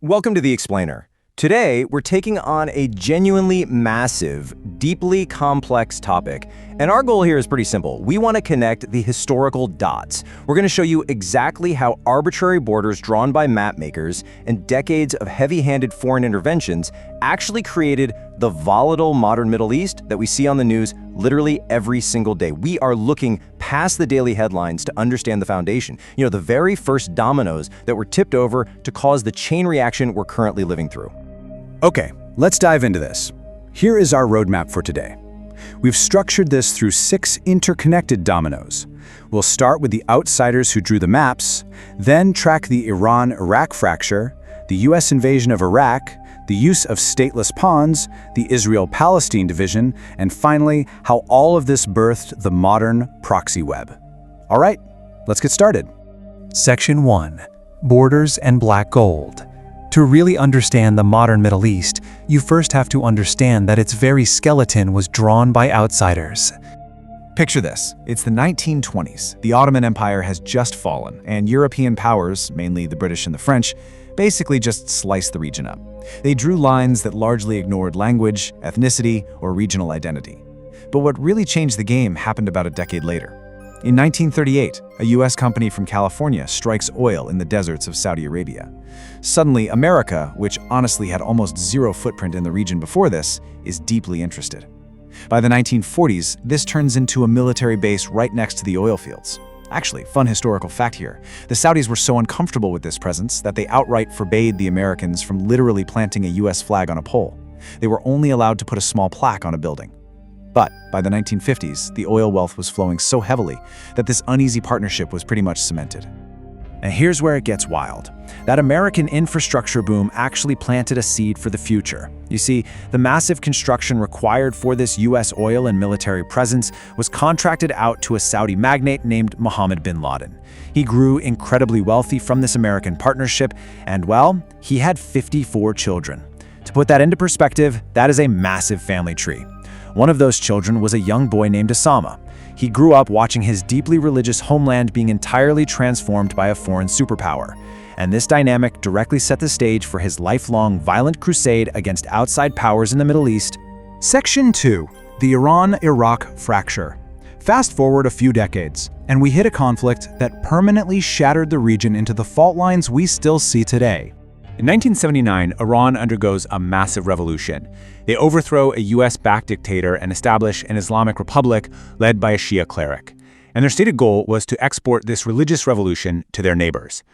Welcome to The Explainer. Today, we're taking on a genuinely massive, deeply complex topic, and our goal here is pretty simple. We want to connect the historical dots. We're going to show you exactly how arbitrary borders drawn by mapmakers and decades of heavy-handed foreign interventions actually created the volatile modern Middle East that we see on the news literally every single day. We are looking past the daily headlines to understand the foundation. The very first dominoes that were tipped over to cause the chain reaction we're currently living through. Okay, let's dive into this. Here is our roadmap for today. We've structured this through 6 interconnected dominoes. We'll start with the outsiders who drew the maps, then track the Iran-Iraq fracture, the US invasion of Iraq, the use of stateless pawns, the Israel-Palestine division, and finally, how all of this birthed the modern proxy web. All right, let's get started. Section 1. Borders and Black Gold. To really understand the modern Middle East, you first have to understand that its very skeleton was drawn by outsiders. Picture this. It's the 1920s. The Ottoman Empire has just fallen, and European powers, mainly the British and the French, basically just sliced the region up. They drew lines that largely ignored language, ethnicity, or regional identity. But what really changed the game happened about a decade later. In 1938, a US company from California strikes oil in the deserts of Saudi Arabia. Suddenly, America, which honestly had almost zero footprint in the region before this, is deeply interested. By the 1940s, this turns into a military base right next to the oil fields. Actually, fun historical fact here, the Saudis were so uncomfortable with this presence that they outright forbade the Americans from literally planting a US flag on a pole. They were only allowed to put a small plaque on a building. But by the 1950s, the oil wealth was flowing so heavily that this uneasy partnership was pretty much cemented. And here's where it gets wild. That American infrastructure boom actually planted a seed for the future. You see, the massive construction required for this US oil and military presence was contracted out to a Saudi magnate named Mohammed bin Laden. He grew incredibly wealthy from this American partnership, and well, he had 54 children. To put that into perspective, that is a massive family tree. One of those children was a young boy named Osama. He grew up watching his deeply religious homeland being entirely transformed by a foreign superpower. And this dynamic directly set the stage for his lifelong violent crusade against outside powers in the Middle East. Section 2. The Iran-Iraq fracture. Fast forward a few decades, and we hit a conflict that permanently shattered the region into the fault lines we still see today. In 1979, Iran undergoes a massive revolution. They overthrow a US-backed dictator and establish an Islamic republic led by a Shia cleric. And their stated goal was to export this religious revolution to their neighbors.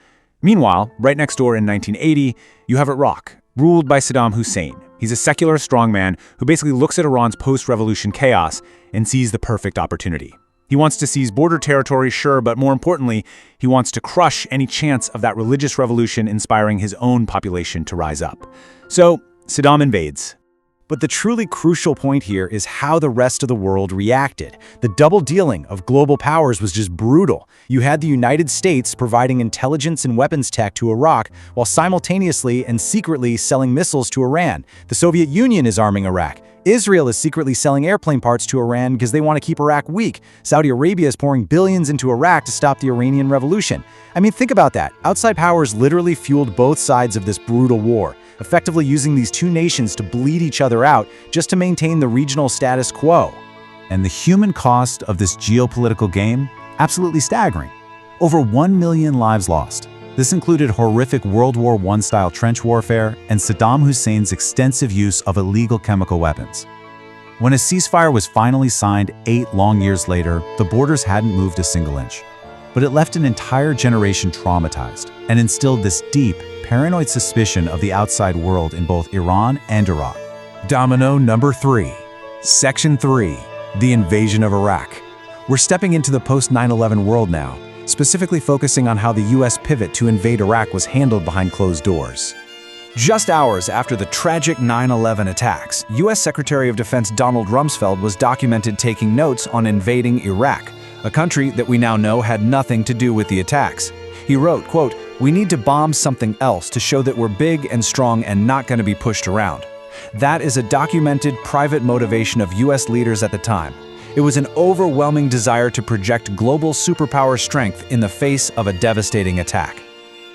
Meanwhile, right next door in 1980, you have Iraq, ruled by Saddam Hussein. He's a secular strongman who basically looks at Iran's post-revolution chaos and sees the perfect opportunity. He wants to seize border territory, sure, but more importantly, he wants to crush any chance of that religious revolution inspiring his own population to rise up. So, Saddam invades. But the truly crucial point here is how the rest of the world reacted. The double dealing of global powers was just brutal. You had the United States providing intelligence and weapons tech to Iraq, while simultaneously and secretly selling missiles to Iran. The Soviet Union is arming Iraq. Israel is secretly selling airplane parts to Iran because they want to keep Iraq weak. Saudi Arabia is pouring billions into Iraq to stop the Iranian Revolution. I mean, think about that. Outside powers literally fueled both sides of this brutal war, effectively using these two nations to bleed each other out just to maintain the regional status quo. And the human cost of this geopolitical game? Absolutely staggering. Over 1 million lives lost. This included horrific World War I-style trench warfare and Saddam Hussein's extensive use of illegal chemical weapons. When a ceasefire was finally signed 8 long years later, the borders hadn't moved a single inch. But it left an entire generation traumatized and instilled this deep, paranoid suspicion of the outside world in both Iran and Iraq. Domino number 3. Section 3. The invasion of Iraq. We're stepping into the post-9/11 world now, specifically focusing on how the US pivot to invade Iraq was handled behind closed doors. Just hours after the tragic 9/11 attacks, US Secretary of Defense Donald Rumsfeld was documented taking notes on invading Iraq, a country that we now know had nothing to do with the attacks. He wrote, quote, "We need to bomb something else to show that we're big and strong and not going to be pushed around." That is a documented private motivation of US leaders at the time. It was an overwhelming desire to project global superpower strength in the face of a devastating attack.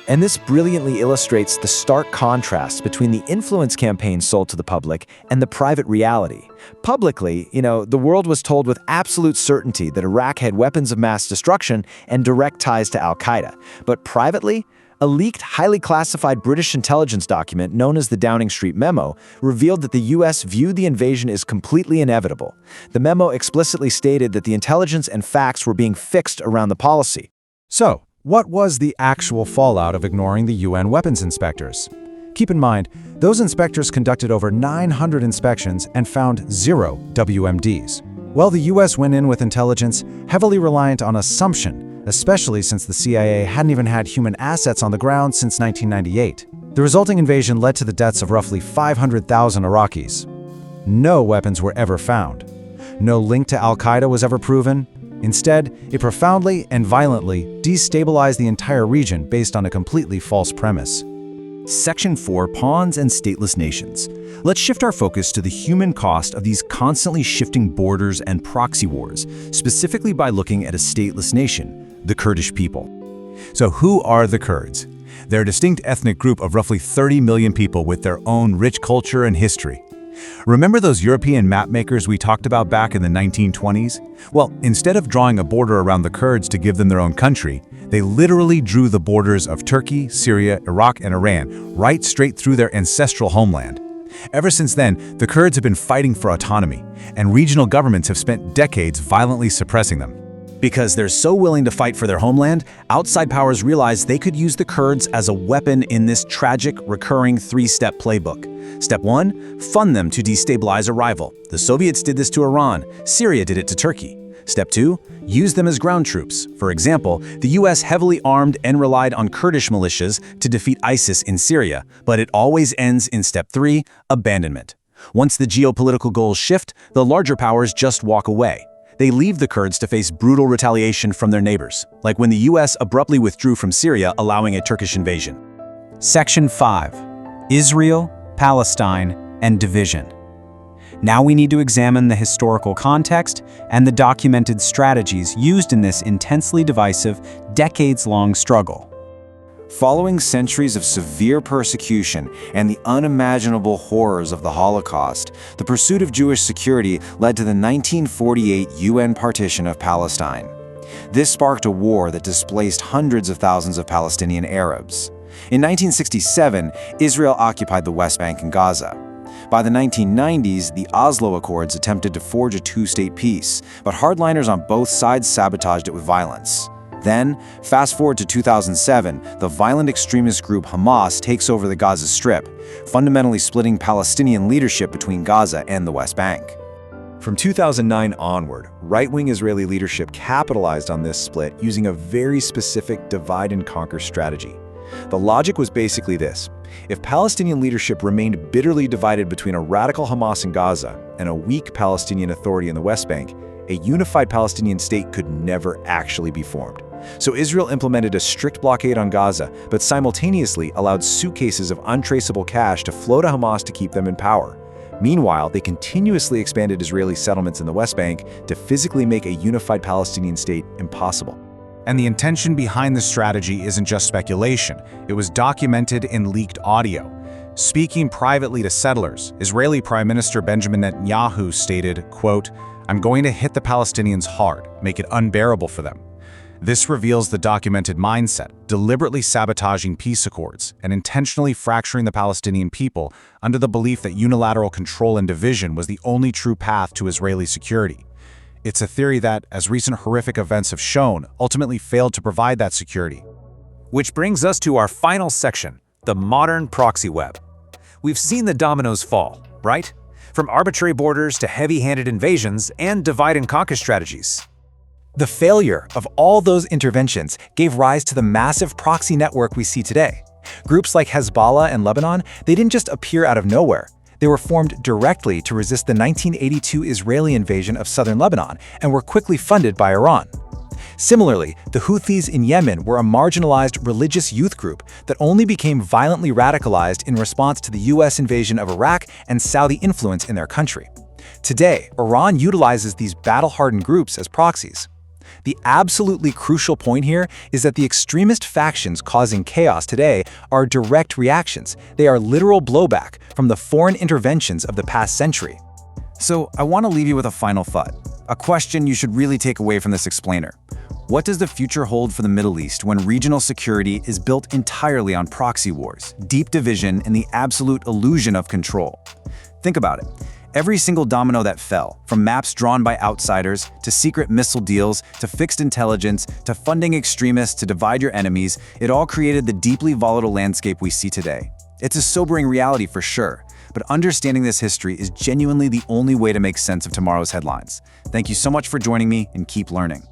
And this brilliantly illustrates the stark contrast between the influence campaign sold to the public and the private reality. Publicly, the world was told with absolute certainty that Iraq had weapons of mass destruction and direct ties to al-Qaeda. But privately, a leaked, highly classified British intelligence document known as the Downing Street Memo revealed that the U.S. viewed the invasion as completely inevitable. The memo explicitly stated that the intelligence and facts were being fixed around the policy. So, what was the actual fallout of ignoring the UN weapons inspectors? Keep in mind, those inspectors conducted over 900 inspections and found 0 WMDs. Well, the US went in with intelligence heavily reliant on assumption, especially since the CIA hadn't even had human assets on the ground since 1998. The resulting invasion led to the deaths of roughly 500,000 Iraqis. No weapons were ever found. No link to al-Qaeda was ever proven. Instead, it profoundly and violently destabilized the entire region based on a completely false premise. Section 4, Pawns and Stateless Nations. Let's shift our focus to the human cost of these constantly shifting borders and proxy wars, specifically by looking at a stateless nation, the Kurdish people. So who are the Kurds? They're a distinct ethnic group of roughly 30 million people with their own rich culture and history. Remember those European mapmakers we talked about back in the 1920s? Well, instead of drawing a border around the Kurds to give them their own country, they literally drew the borders of Turkey, Syria, Iraq, and Iran right straight through their ancestral homeland. Ever since then, the Kurds have been fighting for autonomy, and regional governments have spent decades violently suppressing them. Because they're so willing to fight for their homeland, outside powers realized they could use the Kurds as a weapon in this tragic, recurring three-step playbook. Step 1, fund them to destabilize a rival. The Soviets did this to Iran. Syria did it to Turkey. Step 2, use them as ground troops. For example, the US heavily armed and relied on Kurdish militias to defeat ISIS in Syria, but it always ends in Step 3, abandonment. Once the geopolitical goals shift, the larger powers just walk away. They leave the Kurds to face brutal retaliation from their neighbors, like when the US abruptly withdrew from Syria, allowing a Turkish invasion. Section 5. Israel, Palestine, and division. Now we need to examine the historical context and the documented strategies used in this intensely divisive, decades-long struggle. Following centuries of severe persecution and the unimaginable horrors of the Holocaust, the pursuit of Jewish security led to the 1948 UN partition of Palestine. This sparked a war that displaced hundreds of thousands of Palestinian Arabs. In 1967, Israel occupied the West Bank and Gaza. By the 1990s, the Oslo Accords attempted to forge a two-state peace, but hardliners on both sides sabotaged it with violence. Then, fast forward to 2007, the violent extremist group Hamas takes over the Gaza Strip, fundamentally splitting Palestinian leadership between Gaza and the West Bank. From 2009 onward, right-wing Israeli leadership capitalized on this split using a very specific divide-and-conquer strategy. The logic was basically this: if Palestinian leadership remained bitterly divided between a radical Hamas in Gaza and a weak Palestinian Authority in the West Bank, a unified Palestinian state could never actually be formed. So Israel implemented a strict blockade on Gaza, but simultaneously allowed suitcases of untraceable cash to flow to Hamas to keep them in power. Meanwhile, they continuously expanded Israeli settlements in the West Bank to physically make a unified Palestinian state impossible. And the intention behind the strategy isn't just speculation. It was documented in leaked audio. Speaking privately to settlers, Israeli Prime Minister Benjamin Netanyahu stated, quote, "I'm going to hit the Palestinians hard, make it unbearable for them." This reveals the documented mindset, deliberately sabotaging peace accords and intentionally fracturing the Palestinian people under the belief that unilateral control and division was the only true path to Israeli security. It's a theory that, as recent horrific events have shown, ultimately failed to provide that security. Which brings us to our final section, the modern proxy web. We've seen the dominoes fall, right? From arbitrary borders to heavy-handed invasions and divide-and-conquer strategies. The failure of all those interventions gave rise to the massive proxy network we see today. Groups like Hezbollah and Lebanon, they didn't just appear out of nowhere. They were formed directly to resist the 1982 Israeli invasion of southern Lebanon and were quickly funded by Iran. Similarly, the Houthis in Yemen were a marginalized religious youth group that only became violently radicalized in response to the US invasion of Iraq and Saudi influence in their country. Today, Iran utilizes these battle-hardened groups as proxies. The absolutely crucial point here is that the extremist factions causing chaos today are direct reactions. They are literal blowback from the foreign interventions of the past century. So I want to leave you with a final thought, a question you should really take away from this explainer. What does the future hold for the Middle East when regional security is built entirely on proxy wars, deep division, and the absolute illusion of control? Think about it. Every single domino that fell, from maps drawn by outsiders, to secret missile deals, to fixed intelligence, to funding extremists, to divide your enemies, it all created the deeply volatile landscape we see today. It's a sobering reality for sure, but understanding this history is genuinely the only way to make sense of tomorrow's headlines. Thank you so much for joining me, and keep learning.